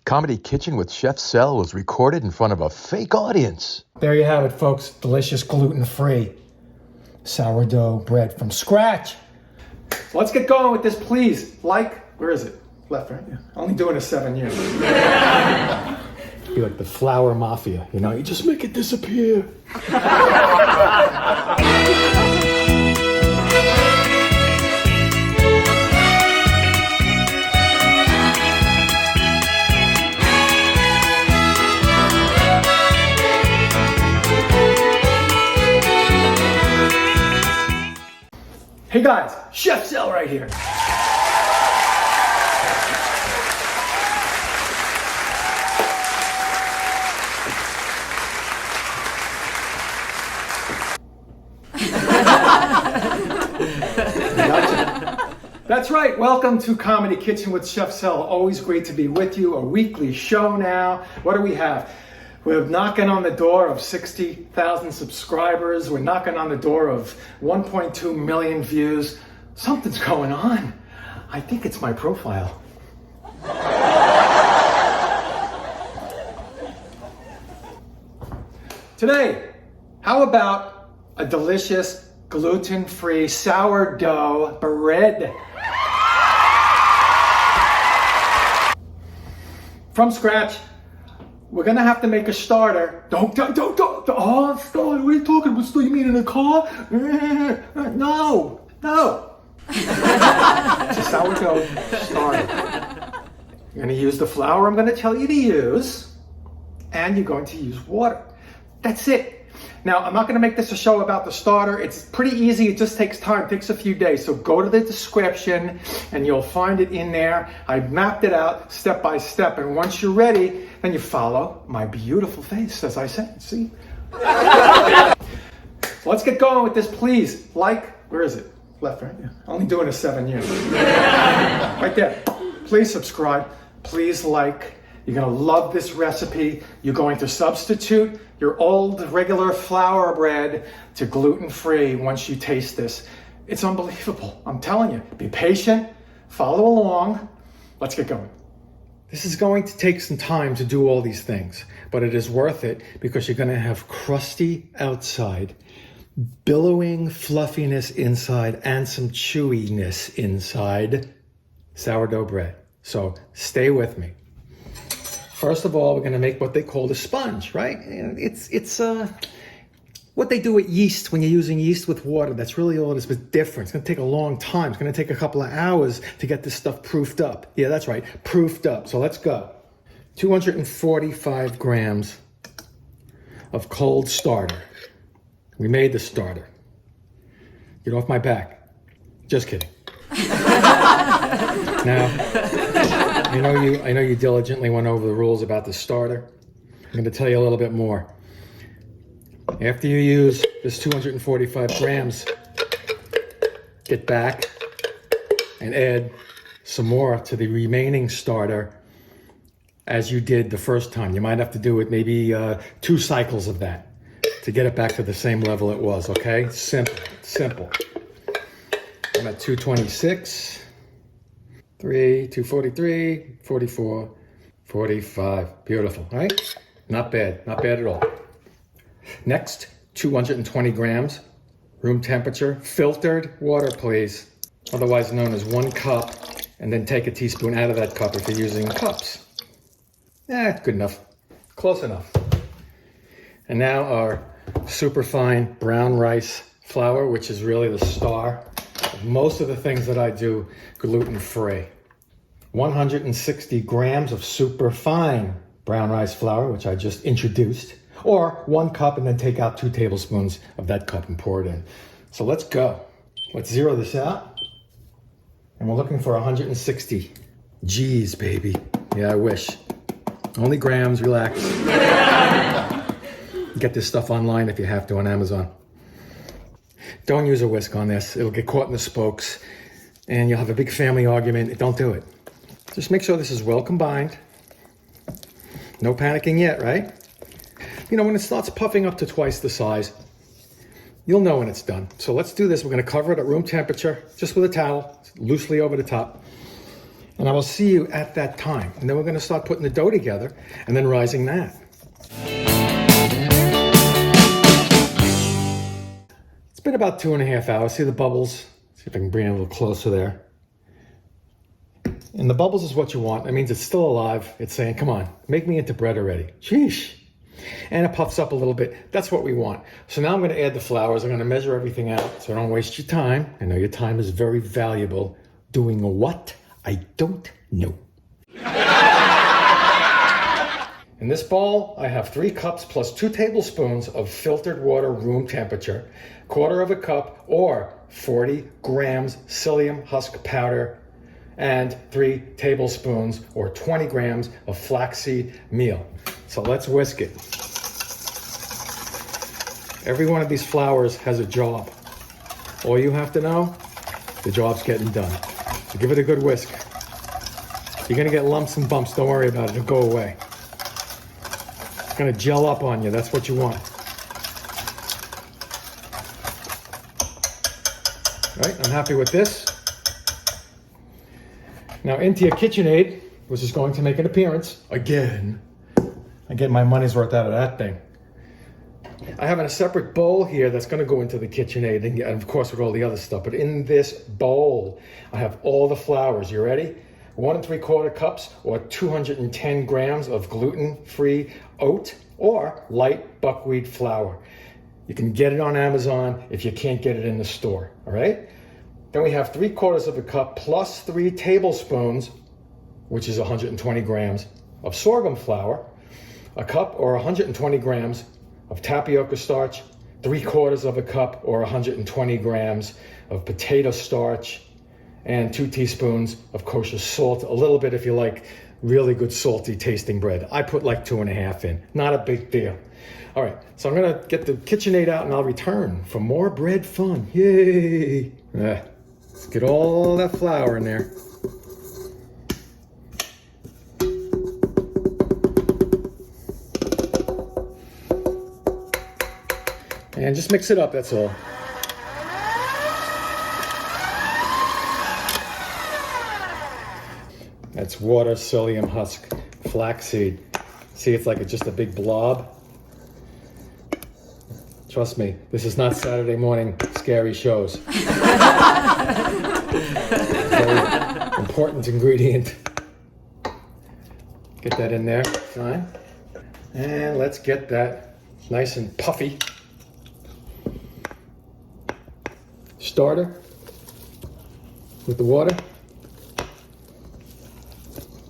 Comedy Kitchen with Chef Sel was recorded in front of a fake audience. There you have it, folks. Delicious gluten-free sourdough bread from scratch. So let's get going with this, please. Where is it? Left, right? Yeah. Only doing it 7 years. Be like the flour mafia, you know? You just make it disappear. Hey guys, Chef Sel right here. That's right, welcome to Comedy Kitchen with Chef Sel. Always great to be with you, a weekly show now. What do we have? We're knocking on the door of 60,000 subscribers. We're knocking on the door of 1.2 million views. Something's going on. I think it's my profile. Today, how about a delicious gluten-free sourdough bread? From scratch. We're gonna have to make a starter. Don't. Oh, starter. What are you talking about? You mean in a car? No. It's a sourdough starter. You're gonna use the flour I'm gonna tell you to use, and you're going to use water. That's it. Now, I'm not gonna make this a show about the starter. It's pretty easy. It just takes time. It takes a few days. So go to the description, and you'll find it in there. I mapped it out step by step, and once you're ready, then you follow my beautiful face, as I said. See? So let's get going with this, please. Where is it? Left, right? Yeah. Only doing it 7 years. Right there. Please subscribe. Please like. You're gonna love this recipe. You're going to substitute your old regular flour bread to gluten-free once you taste this. It's unbelievable. I'm telling you. Be patient. Follow along. Let's get going. This is going to take some time to do all these things, but it is worth it because you're going to have crusty outside, billowing fluffiness inside, and some chewiness inside sourdough bread. So stay with me. First of all, we're going to make what they call the sponge, right? It's what they do with yeast when you're using yeast with water. That's really all it is, but different. It's going to take a long time. It's going to take a couple of hours to get this stuff proofed up. Yeah, that's right, proofed up. So let's go. 245 grams of cold starter. We made the starter. Get off my back. Just kidding. Now, I know you diligently went over the rules about the starter. I'm going to tell you a little bit more. After you use this 245 grams, get back and add some more to the remaining starter as you did the first time. You might have to do it maybe 2 cycles of that to get it back to the same level it was, okay? Simple. I'm at 226, 243, 44, 45. Beautiful, right? Not bad at all. Next, 220 grams, room temperature, filtered water, please. Otherwise known as 1 cup, and then take a teaspoon out of that cup if you're using cups. Good enough. Close enough. And now our superfine brown rice flour, which is really the star of most of the things that I do gluten-free. 160 grams of superfine brown rice flour, which I just introduced, or 1 cup and then take out 2 tablespoons of that cup and pour it in. So let's go. Let's zero this out. And we're looking for 160 G's, baby. Yeah, I wish. Only grams, relax. Get this stuff online if you have to on Amazon. Don't use a whisk on this. It'll get caught in the spokes and you'll have a big family argument. Don't do it. Just make sure this is well combined. No panicking yet, right? When it starts puffing up to twice the size, you'll know when it's done. So let's do this. We're going to cover it at room temperature, just with a towel, loosely over the top. And I will see you at that time. And then we're gonna start putting the dough together and then rising that. It's been about 2.5 hours. See the bubbles? See if I can bring it a little closer there. And the bubbles is what you want. That means it's still alive. It's saying, come on, make me into bread already. Sheesh. And it puffs up a little bit. That's what we want. So now I'm going to add the flours. I'm going to measure everything out so I don't waste your time. I know your time is very valuable. Doing what? I don't know. In this bowl, I have 3 cups plus 2 tablespoons of filtered water room temperature, 1/4 cup or 40 grams psyllium husk powder, and 3 tablespoons or 20 grams of flaxseed meal. So let's whisk it. Every one of these flours has a job. All you have to know, the job's getting done. So give it a good whisk. You're gonna get lumps and bumps, don't worry about it, it'll go away. It's gonna gel up on you, that's what you want. Right, I'm happy with this. Now into your KitchenAid, which is going to make an appearance again. I get my money's worth out of that thing. I have a separate bowl here that's going to go into the KitchenAid, and of course with all the other stuff. But in this bowl, I have all the flours. You ready? 1 3/4 cups or 210 grams of gluten-free oat or light buckwheat flour. You can get it on Amazon if you can't get it in the store. All right. Then we have 3/4 cup plus 3 tablespoons, which is 120 grams of sorghum flour, a cup or 120 grams of tapioca starch, 3/4 cup or 120 grams of potato starch, and 2 teaspoons of kosher salt, a little bit if you like really good salty tasting bread. I put like 2.5 in, not a big deal. All right, so I'm gonna get the KitchenAid out and I'll return for more bread fun. Yay! Let's get all that flour in there. And just mix it up, that's all. That's water, psyllium husk, flaxseed. See, it's like just a big blob. Trust me, this is not Saturday morning scary shows. Very important ingredient. Get that in there, fine. And let's get that nice and puffy. Starter with the water.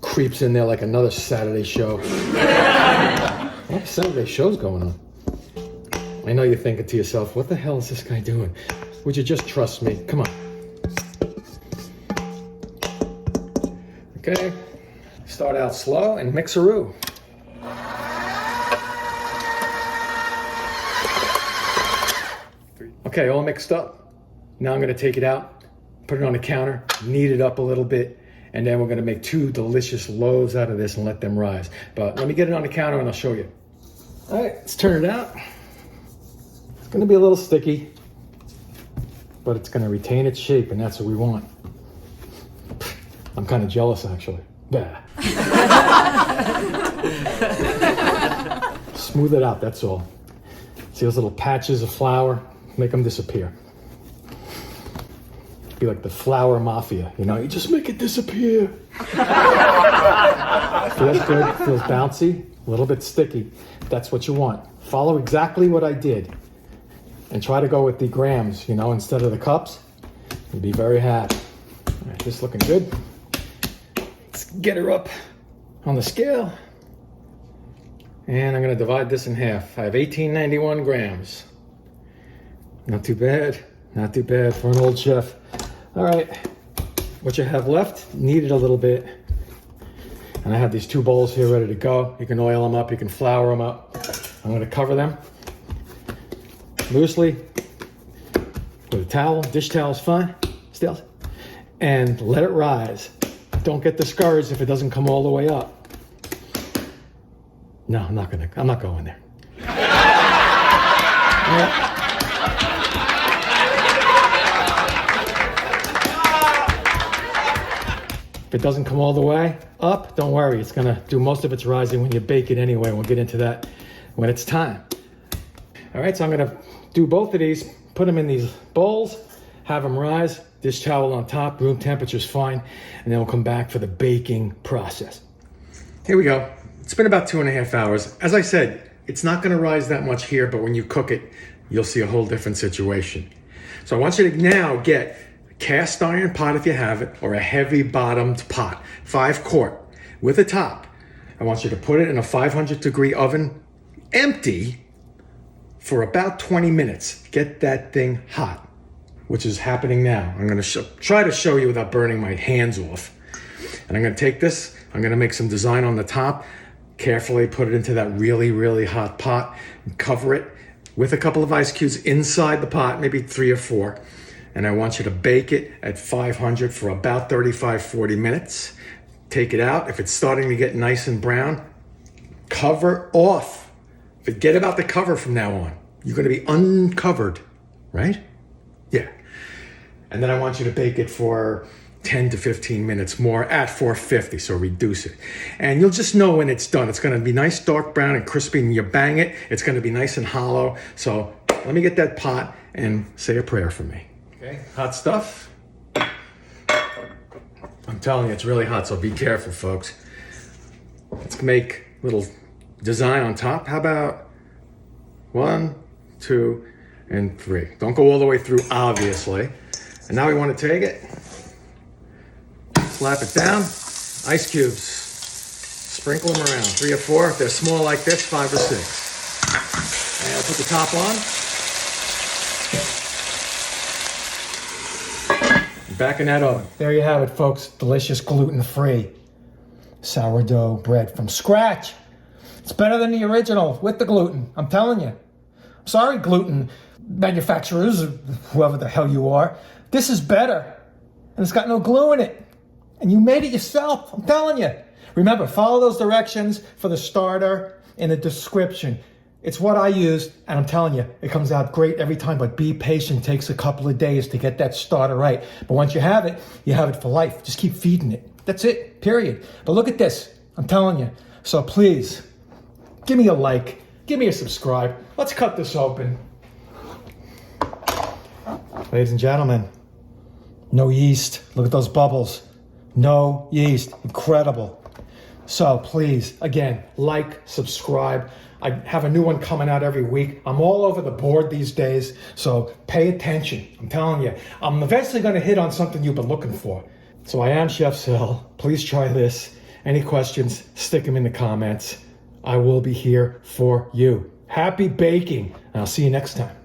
Creeps in there like another Saturday show. What Saturday show's going on? I know you're thinking to yourself, what the hell is this guy doing? Would you just trust me? Come on. Okay. Start out slow and mix-a-roo. Okay, all mixed up. Now I'm going to take it out, put it on the counter, knead it up a little bit, and then we're going to make 2 delicious loaves out of this and let them rise. But let me get it on the counter and I'll show you. All right, let's turn it out. It's going to be a little sticky, but it's going to retain its shape, and that's what we want. I'm kind of jealous, actually. Bah. Smooth it out, that's all. See those little patches of flour? Make them disappear. Be like the flour mafia, you know, you just make it disappear. Feels good, feels bouncy, a little bit sticky. That's what you want. Follow exactly what I did and try to go with the grams, you know, instead of the cups. You'll be very happy. All right, this looking good. Let's get her up on the scale. And I'm gonna divide this in half. I have 1891 grams. Not too bad, not too bad for an old chef. All right, what you have left, knead it a little bit. And I have these 2 bowls here ready to go. You can oil them up, you can flour them up. I'm gonna cover them loosely with a towel, dish towel is fine, still. And let it rise. Don't get discouraged if it doesn't come all the way up. No, I'm not going there. Yeah. If it doesn't come all the way up, don't worry. It's gonna do most of its rising when you bake it anyway. We'll get into that when it's time. All right, so I'm gonna do both of these, put them in these bowls, have them rise, dish towel on top, room temperature's fine, and then we'll come back for the baking process. Here we go. It's been about 2.5 hours. As I said, it's not gonna rise that much here, but when you cook it, you'll see a whole different situation. So I want you to now get a cast iron pot if you have it, or a heavy bottomed pot, 5 quart with a top. I want you to put it in a 500-degree oven, empty, for about 20 minutes. Get that thing hot, which is happening now. I'm gonna try to show you without burning my hands off. And I'm gonna take this, I'm gonna make some design on the top, carefully put it into that really, really hot pot, and cover it with a couple of ice cubes inside the pot, maybe 3 or 4. And I want you to bake it at 500 for about 35-40 minutes. Take it out. If it's starting to get nice and brown, cover off. Forget about the cover from now on. You're gonna be uncovered, right? Yeah. And then I want you to bake it for 10 to 15 minutes more at 450, so reduce it. And you'll just know when it's done. It's gonna be nice dark brown and crispy, and you bang it, it's gonna be nice and hollow. So let me get that pot and say a prayer for me. Okay, hot stuff. I'm telling you, it's really hot, so be careful, folks. Let's make a little design on top. How about 1, 2, and 3? Don't go all the way through, obviously. And now we want to take it, slap it down, ice cubes, sprinkle them around, 3 or 4. If they're small like this, 5 or 6. And I'll put the top on. Back in that oven. There you have it, folks. Delicious gluten-free sourdough bread from scratch. It's better than the original with the gluten, I'm telling you. Sorry, gluten manufacturers, or whoever the hell you are. This is better, and it's got no glue in it. And you made it yourself, I'm telling you. Remember, follow those directions for the starter in the description. It's what I used, and I'm telling you, it comes out great every time, but be patient. It takes a couple of days to get that starter right. But once you have it for life. Just keep feeding it. That's it, period. But look at this, I'm telling you. So please, give me a like, give me a subscribe. Let's cut this open. Ladies and gentlemen, no yeast. Look at those bubbles. No yeast. Incredible. So please, again, like, subscribe. I have a new one coming out every week. I'm all over the board these days, so pay attention. I'm telling you, I'm eventually going to hit on something you've been looking for. So I am Chef Sil. Please try this. Any questions, stick them in the comments. I will be here for you. Happy baking, and I'll see you next time.